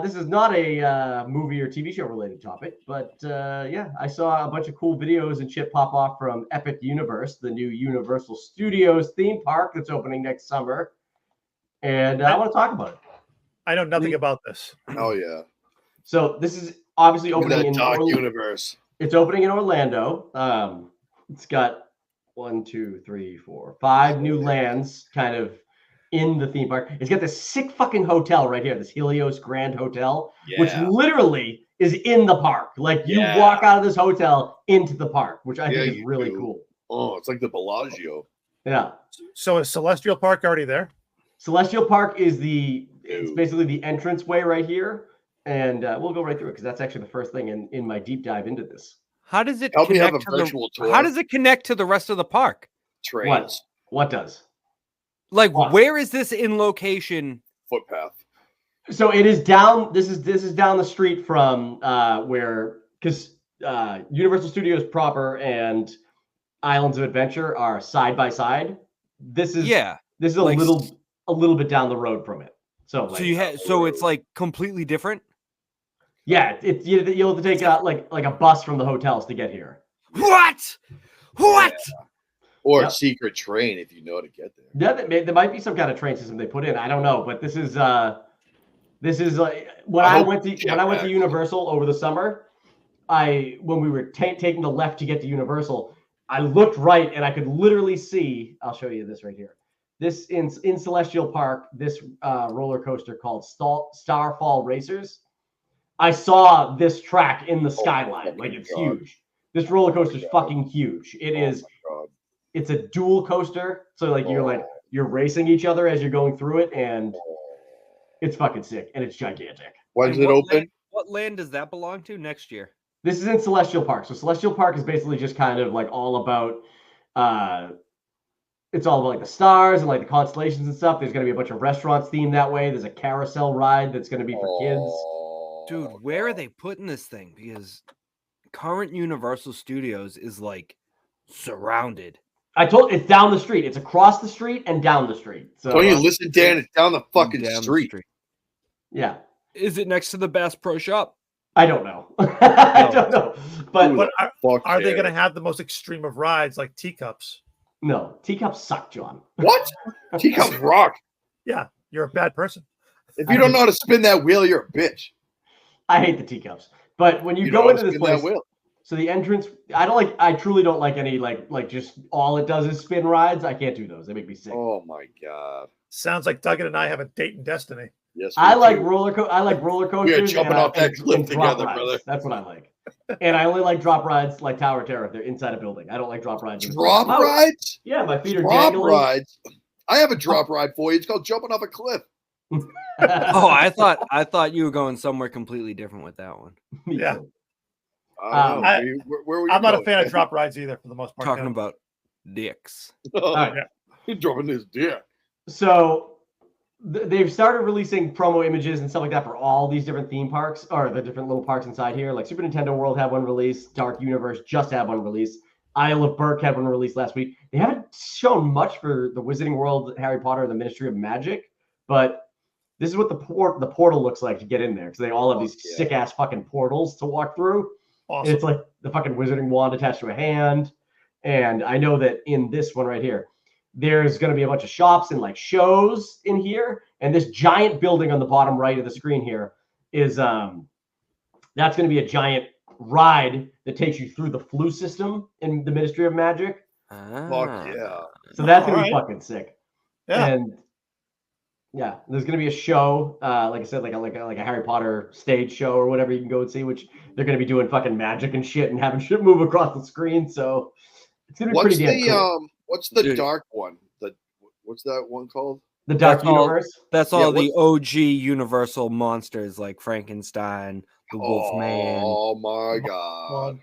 this is not a movie or TV show related topic, but yeah, I saw a bunch of cool videos and shit pop off from Epic Universe, the new Universal Studios theme park that's opening next summer, and I want to talk about it. I know nothing about this. Oh yeah. So this is obviously opening in Dark Universe. It's opening in Orlando. It's got 1, 2, 3, 4, 5 new lands kind of in the theme park. It's got this sick fucking hotel right here, this Helios Grand Hotel, which literally is in the park. Like you walk out of this hotel into the park, which I think is really cool. Oh, it's like the Bellagio. Yeah. So is Celestial Park already there? Celestial Park is it's basically the entrance way right here. And we'll go right through it because that's actually the first thing in my deep dive into this. How does it Help me have connect a virtual tour. How does it connect to the rest of the park? Trains. What does? Like, where is this in location? Footpath. So it is down. This is down the street from because Universal Studios proper and Islands of Adventure are side by side. This is a like, little bit down the road from it. So it's like completely different. Yeah, you'll have to take like a bus from the hotels to get here. What? Yeah. Or a secret train if you know to get there. Yeah, there might be some kind of train system they put in. I don't know, but this is like when I went to Universal over the summer. When we were taking the left to get to Universal, I looked right and I could literally see. I'll show you this right here. This in Celestial Park, this roller coaster called Starfall Racers. I saw this track in the skyline. Like it's huge. This roller coaster is fucking huge. It is. It's a dual coaster, so like you're racing each other as you're going through it, and it's fucking sick and it's gigantic. When's it open? What land does that belong to next year? This is in Celestial Park. So Celestial Park is basically just kind of like all about. It's all about like the stars and like the constellations and stuff. There's going to be a bunch of restaurants themed that way. There's a carousel ride that's going to be for kids. Dude, where are they putting this thing? Because current Universal Studios is like surrounded. It's down the street. It's across the street and down the street. So don't you listen, Dan? It's down the fucking street. Yeah. Is it next to the Bass Pro Shop? I don't know. I don't know. But are they going to have the most extreme of rides like teacups? No, teacups suck, John. What? Teacups rock. Yeah, you're a bad person. If you don't know how to spin that wheel, you're a bitch. I hate the teacups. But when you go into this place, so the entrance, I truly don't like any like just all it does is spin rides. I can't do those. They make me sick. Oh my God. Sounds like Duggan and I have a date in destiny. Yes. I like roller coasters. We are jumping off that cliff together, brother. That's what I like. And I only like drop rides like Tower of Terror if they're inside a building. I don't like drop rides. Drop rides? Yeah, my feet are drop dangling. rides. I have a drop ride for you. It's called jumping off a cliff. Oh, I thought you were going somewhere completely different with that one. Yeah. Where were you I'm not a fan of drop rides either, for the most part. Talking about dicks. You're dropping this dick. So they've started releasing promo images and stuff like that for all these different theme parks, or the different little parks inside here. Like Super Nintendo World had one released. Dark Universe just had one released. Isle of Berk had one released last week. They haven't shown much for the Wizarding World, Harry Potter, and the Ministry of Magic, but this is what the portal looks like to get in there, because they all have these sick ass fucking portals to walk through. Awesome. It's like the fucking wizarding wand attached to a hand. And I know that in this one right here, there's going to be a bunch of shops and like shows in here. And this giant building on the bottom right of the screen here is that's going to be a giant ride that takes you through the Floo system in the Ministry of Magic. Fuck yeah. So that's going to be fucking sick. Yeah. And yeah, there's going to be a show, like I said, like a Harry Potter stage show or whatever you can go and see, which they're going to be doing fucking magic and shit and having shit move across the screen. So it's going to be pretty damn cool. What's the dark one? What's that one called? The Dark Universe? That's all the OG Universal monsters like Frankenstein, the Wolfman. Oh my God.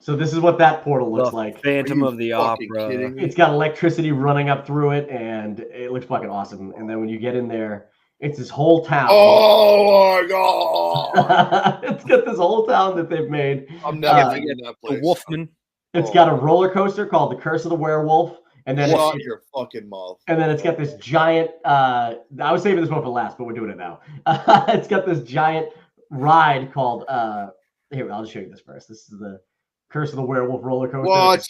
So this is what that portal looks like. Phantom of the Opera. It's got electricity running up through it, and it looks fucking awesome. And then when you get in there, it's this whole town. Oh my God! It's got this whole town that they've made. I'm never forgetting that place. The Wolfman. It's got a roller coaster called the Curse of the Werewolf. And then Shut your fucking mouth. And then it's got this giant. I was saving this one for last, but we're doing it now. It's got this giant ride called. Here, I'll just show you this first. This is the Curse of the Werewolf roller coaster. What?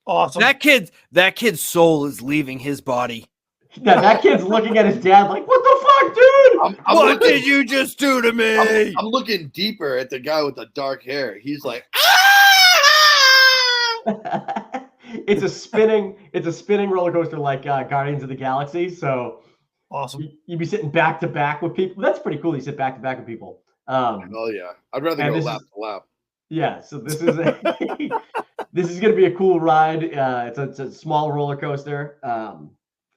Awesome. That kid's soul is leaving his body. Yeah, that kid's looking at his dad like, "What the fuck, dude? What did you just do to me?" I'm looking deeper at the guy with the dark hair. He's like, It's a spinning roller coaster like Guardians of the Galaxy. So awesome. You'd be sitting back to back with people. That's pretty cool. You sit back to back with people. oh yeah, I'd rather go lap to lap. Yeah, so this is this is gonna be a cool ride. It's a small roller coaster.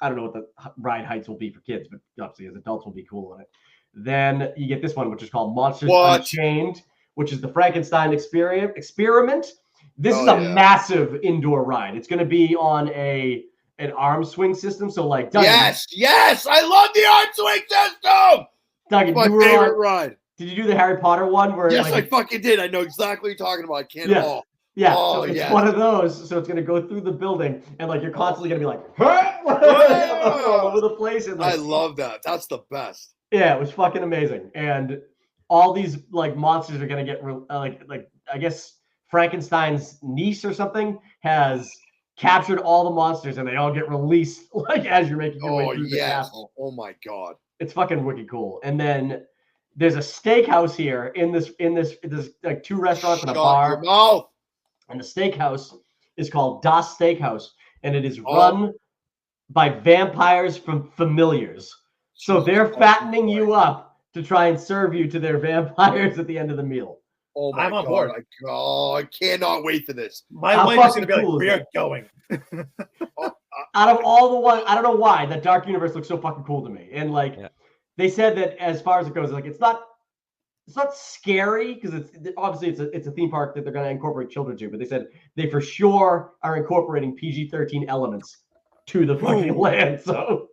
I don't know what the ride heights will be for kids, but obviously as adults will be cool on it. Then you get this one, which is called Monsters Unchained, which is the Frankenstein experiment. This is a massive indoor ride. It's gonna be on an arm swing system. So like, Doug, yes, I love the arm swing system. Doug, My favorite ride. Did you do the Harry Potter one? Where yes, I fucking did. I know exactly what you're talking about. I can't at all. Yeah, so it's one of those. So it's gonna go through the building, and like you're constantly gonna be like, all over the place. And, like, I love that. That's the best. Yeah, it was fucking amazing. And all these like monsters are gonna get like I guess Frankenstein's niece or something has captured all the monsters, and they all get released like as you're making your way through the castle. Oh my god, it's fucking wicked cool. And then there's a steakhouse here in this like 2 restaurants and a bar. Your mouth. And the steakhouse is called Das Steakhouse, and it is run by vampires from Familiars. So they're fattening you up to try and serve you to their vampires at the end of the meal. Oh my god! Board. I cannot wait for this. My wife is gonna be like, "We are going." Out of all the ones, I don't know why that Dark Universe looks so fucking cool to me. And like, they said that as far as it goes, like it's not scary because it's a theme park that they're going to incorporate children to, but they said they for sure are incorporating PG-13 elements to the fucking land. So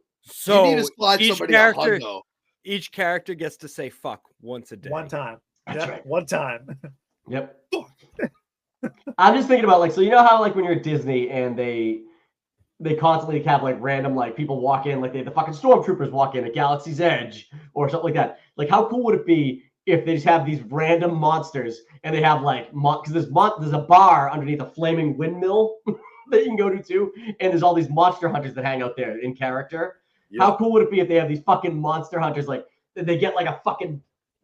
you need to slide somebody a hug, though. Each character gets to say "fuck" once a day. One time. That's right. One time. Yep. I'm just thinking about like, so you know how like when you're at Disney and they constantly have like random like people walk in, like the fucking stormtroopers walk in at Galaxy's Edge or something like that. Like how cool would it be if they just have these random monsters and they have like because there's a bar underneath a flaming windmill that you can go to too, and there's all these monster hunters that hang out there in character. Yeah. How cool would it be if they have these fucking monster hunters, like they get like a fucking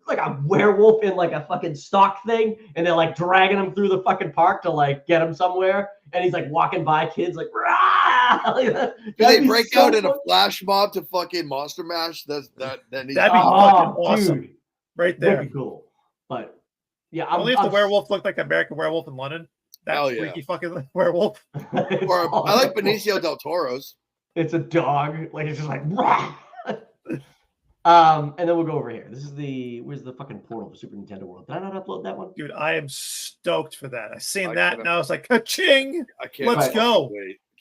like a werewolf in like a fucking stock thing, and they're like dragging him through the fucking park to like get him somewhere, and he's like walking by kids like, rah! Do they break out in a flash mob to fucking Monster Mash? That'd be fucking awesome. Dude. Right there. Very cool. But yeah, only if the werewolf looked like American Werewolf in London. That freaky fucking werewolf. Or I like Benicio del Toro's. It's a dog. Like it's just like rah! And then we'll go over here. This is where's the fucking portal for Super Nintendo World? Did I not upload that one? Dude, I am stoked for that. I seen that and I was like, ka-ching! Let's go.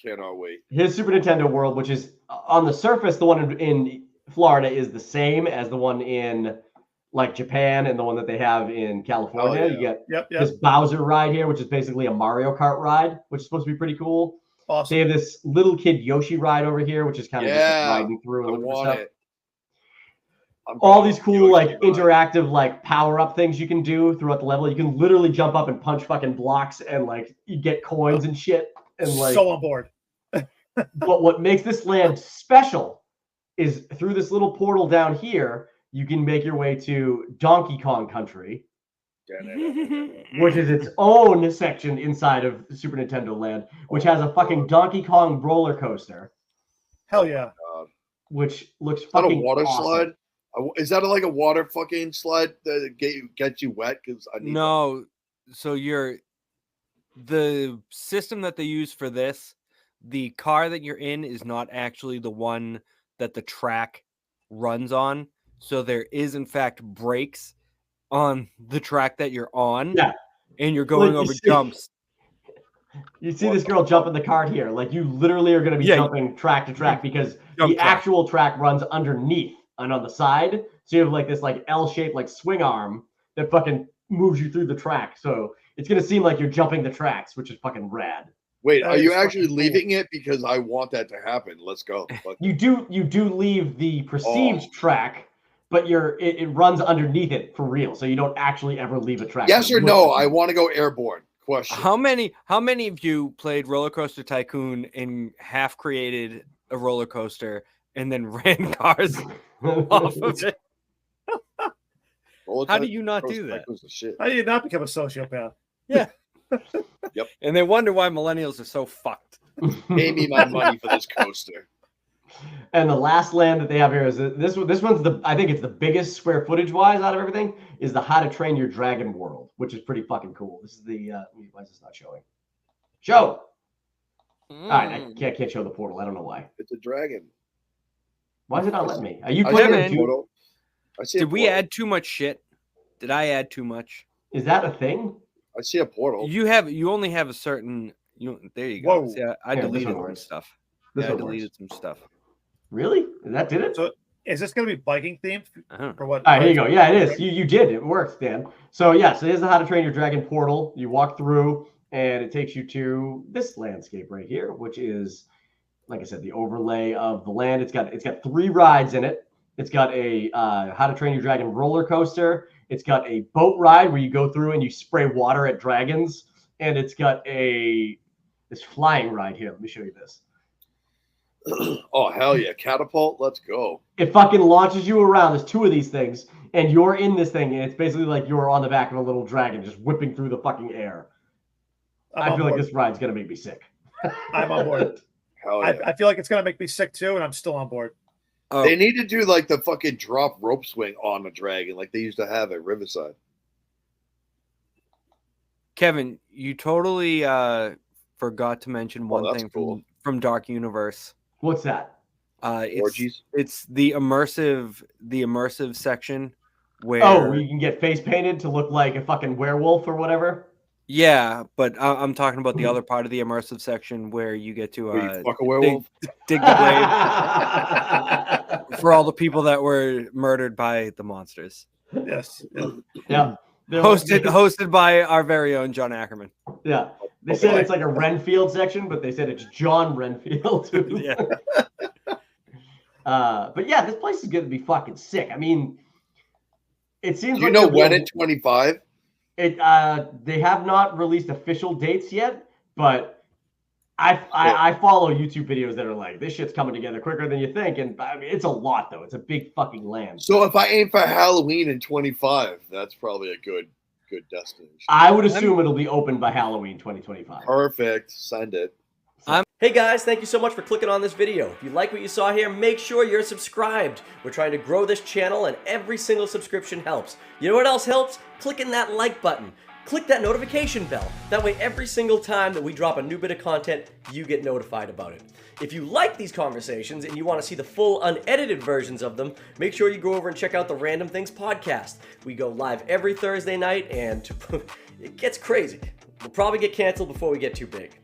Cannot wait. His Super Nintendo World, which is on the surface, the one in Florida is the same as the one in like Japan and the one that they have in California. Oh, yeah. You get this Bowser ride here, which is basically a Mario Kart ride, which is supposed to be pretty cool. Awesome. They have this little kid Yoshi ride over here, which is kind of just like riding through and looking for stuff. All these cool like interactive like power up things you can do throughout the level. You can literally jump up and punch fucking blocks and like you get coins and shit. And like so on board. But what makes this land special is through this little portal down here, you can make your way to Donkey Kong Country, which is its own section inside of Super Nintendo Land, which has a fucking Donkey Kong roller coaster. Hell yeah. Which looks fucking awesome. Water awesome. slide? Is that like a water fucking slide that gets you wet? Because no. So the system that they use for this, the car that you're in is not actually the one that the track runs on. So there is in fact brakes on the track that you're on. Yeah. And you're going over jumps. You see this girl jumping the cart here. Like you literally are going to be jumping track to track because the actual track runs underneath and on the side. So you have like this like L-shaped like swing arm that fucking moves you through the track. So it's going to seem like you're jumping the tracks, which is fucking rad. Wait, That are you is actually fucking cool. leaving it? Because I want that to happen. Let's go. Fuck You do leave the perceived Oh. track, but it runs underneath it for real. So you don't actually ever leave a track. Yes It or looks no? like I you. want to go airborne. Question. How many of you played Roller Coaster Tycoon and half created a roller coaster and then ran cars off of it? How do you not do that? Was the shit. How do you not become a sociopath? Yeah. Yep. And they wonder why millennials are so fucked. Pay me my money for this coaster. And the last land that they have here is this one's I think it's the biggest square footage wise out of everything, is the How to Train Your Dragon world, which is pretty fucking cool. This is the why is this not showing? Show. All right, I can't show the portal. I don't know why. It's a dragon. Why is it not letting me? Are you I playing see it a too? portal. I see a Did we portal. add too much shit? Did I add too much? Is that a thing? I see a portal. You only have a certain there you go. Whoa. See, I Yeah, this deleted one some works. stuff. This Yeah, I one works. deleted some stuff. Really? That did it? So is this going to be biking themed I don't know. for what? All right, here you go. Yeah, it is. You did. It works, Dan. So yeah, so here's the How to Train Your Dragon portal. You walk through, and it takes you to this landscape right here, which is, like I said, the overlay of the land. It's got 3 rides in it. It's got a How to Train Your Dragon roller coaster. It's got a boat ride where you go through and you spray water at dragons, and it's got this flying ride here. Let me show you this. Oh hell yeah! Catapult. Let's go. It fucking launches you around. There's 2 of these things, and you're in this thing, and it's basically like you're on the back of a little dragon, just whipping through the fucking air. I feel like this ride's gonna make me sick. I'm on board. Hell yeah. I feel like it's going to make me sick too, and I'm still on board. Oh, They need to do like the fucking drop rope swing on the dragon, like they used to have at Riverside. Kevin, you totally forgot to mention one that's thing cool. from Dark Universe. What's that? Orgies. It's the immersive section where Where you can get face painted to look like a fucking werewolf or whatever. yeah, but I'm talking about the other part of the immersive section where you get to Where you fuck a werewolf. dig the grave for all the people that were murdered by the monsters. Yes. Yeah. Hosted by our very own John Ackerman. Yeah. They said it's like a Renfield section, but they said it's John Renfield. Yeah. But yeah, this place is going to be fucking sick. I mean, it seems Do you like know there'll be when a- in 25? they have not released official dates yet, but I follow YouTube videos that are like, this shit's coming together quicker than you think, and I mean, it's a lot though. It's a big fucking land. So if I aim for Halloween in 25, that's probably a good destination. I would assume it'll be open by Halloween 2025. Perfect. Send it. Hey guys, thank you so much for clicking on this video. If you like what you saw here, make sure you're subscribed. We're trying to grow this channel and every single subscription helps. You know what else helps? Clicking that like button. Click that notification bell. That way every single time that we drop a new bit of content, you get notified about it. If you like these conversations and you want to see the full unedited versions of them, make sure you go over and check out the Random Things podcast. We go live every Thursday night and it gets crazy. We'll probably get canceled before we get too big.